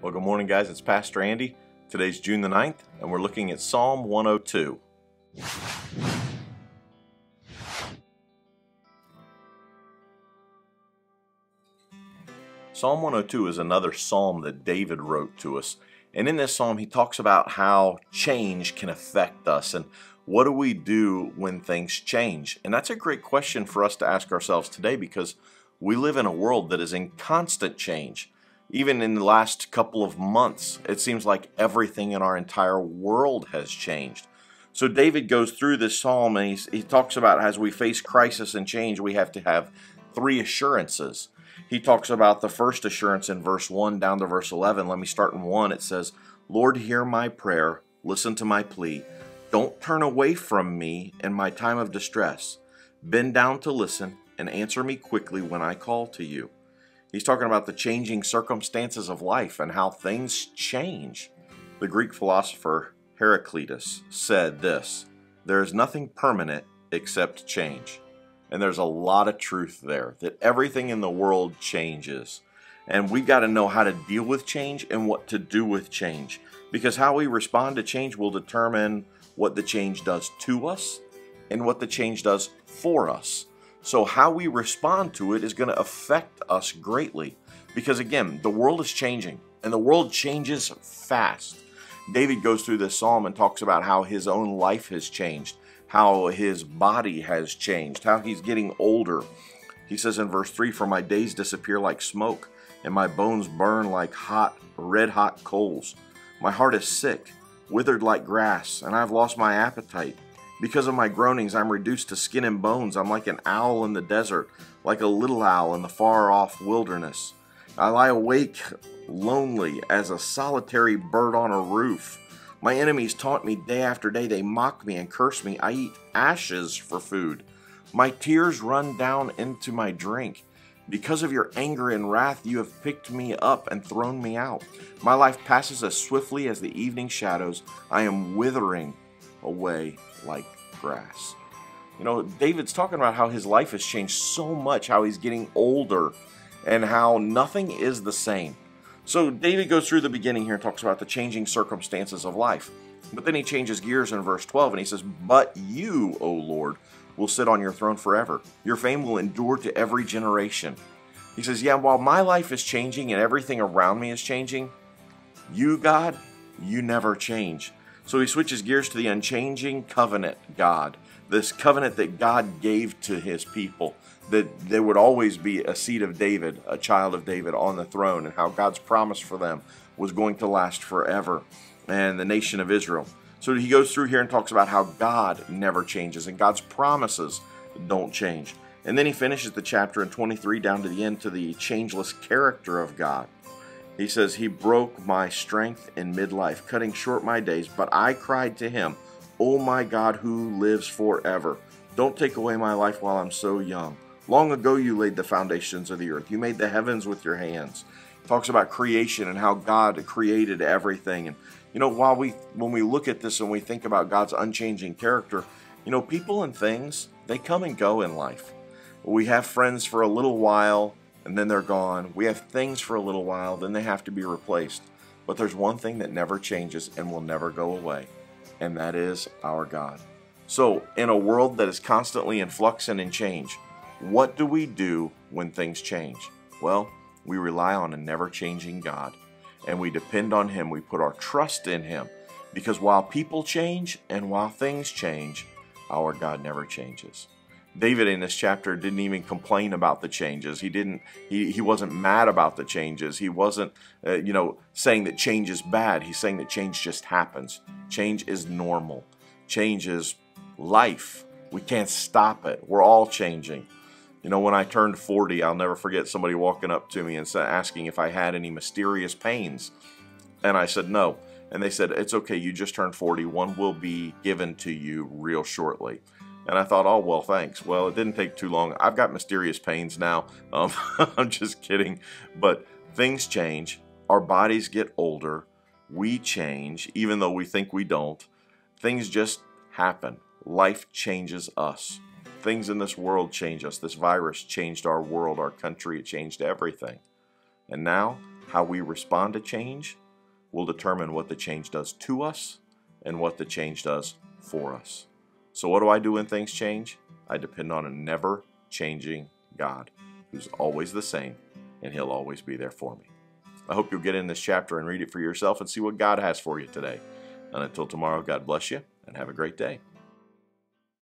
Well, good morning, guys. It's Pastor Andy. Today's June the 9th, and we're looking at Psalm 102. Psalm 102 is another psalm that David wrote to us. And in this psalm, he talks about how change can affect us and what do we do when things change. And that's a great question for us to ask ourselves today because we live in a world that is in constant change. Even in the last couple of months, it seems like everything in our entire world has changed. So David goes through this psalm and he talks about as we face crisis and change, we have to have three assurances. He talks about the first assurance in verse 1 down to verse 11. Let me start in 1. It says, "Lord, hear my prayer. Listen to my plea. Don't turn away from me in my time of distress. Bend down to listen and answer me quickly when I call to you." He's talking about the changing circumstances of life and how things change. The Greek philosopher Heraclitus said this, "There is nothing permanent except change." And there's a lot of truth there, that everything in the world changes. And we've got to know how to deal with change and what to do with change. Because how we respond to change will determine what the change does to us and what the change does for us. So how we respond to it is going to affect us greatly. Because again, the world is changing and the world changes fast. David goes through this psalm and talks about how his own life has changed, how his body has changed, how he's getting older. He says in verse 3, "For my days disappear like smoke and my bones burn like red hot coals. My heart is sick, withered like grass, and I've lost my appetite. Because of my groanings, I'm reduced to skin and bones. I'm like an owl in the desert, like a little owl in the far-off wilderness. I lie awake, lonely as a solitary bird on a roof. My enemies taunt me day after day. They mock me and curse me. I eat ashes for food. My tears run down into my drink. Because of your anger and wrath, you have picked me up and thrown me out. My life passes as swiftly as the evening shadows. I am withering away like grass." You know, David's talking about how his life has changed so much, how he's getting older, and how nothing is the same. So David goes through the beginning here and talks about the changing circumstances of life. But then he changes gears in verse 12 and he says, "But you, O Lord, will sit on your throne forever. Your fame will endure to every generation." He says, yeah, while my life is changing and everything around me is changing, you, God, you never change. So he switches gears to the unchanging covenant God, this covenant that God gave to his people, that there would always be a seed of David, a child of David on the throne, and how God's promise for them was going to last forever, and the nation of Israel. So he goes through here and talks about how God never changes and God's promises don't change. And then he finishes the chapter in 23 down to the end to the changeless character of God. He says, "He broke my strength in midlife, cutting short my days, but I cried to him, 'O my God, who lives forever, don't take away my life while I'm so young. Long ago you laid the foundations of the earth. You made the heavens with your hands.'" Talks about creation and how God created everything. And you know, when we look at this and we think about God's unchanging character, you know, people and things, they come and go in life. We have friends for a little while and then they're gone. We have things for a little while, then they have to be replaced. But there's one thing that never changes and will never go away, and that is our God. So in a world that is constantly in flux and in change, what do we do when things change? Well, we rely on a never-changing God, and we depend on Him. We put our trust in Him, because while people change and while things change, our God never changes. David in this chapter didn't even complain about the changes. He wasn't mad about the changes. He wasn't, saying that change is bad. He's saying that change just happens. Change is normal. Change is life. We can't stop it. We're all changing. You know, when I turned 40, I'll never forget somebody walking up to me and asking if I had any mysterious pains. And I said no. And they said, "It's okay, you just turned 40. One will be given to you real shortly." And I thought, oh, well, thanks. Well, it didn't take too long. I've got mysterious pains now. I'm just kidding. But things change. Our bodies get older. We change, even though we think we don't. Things just happen. Life changes us. Things in this world change us. This virus changed our world, our country. It changed everything. And now, how we respond to change will determine what the change does to us and what the change does for us. So what do I do when things change? I depend on a never-changing God who's always the same, and He'll always be there for me. I hope you'll get in this chapter and read it for yourself and see what God has for you today. And until tomorrow, God bless you and have a great day.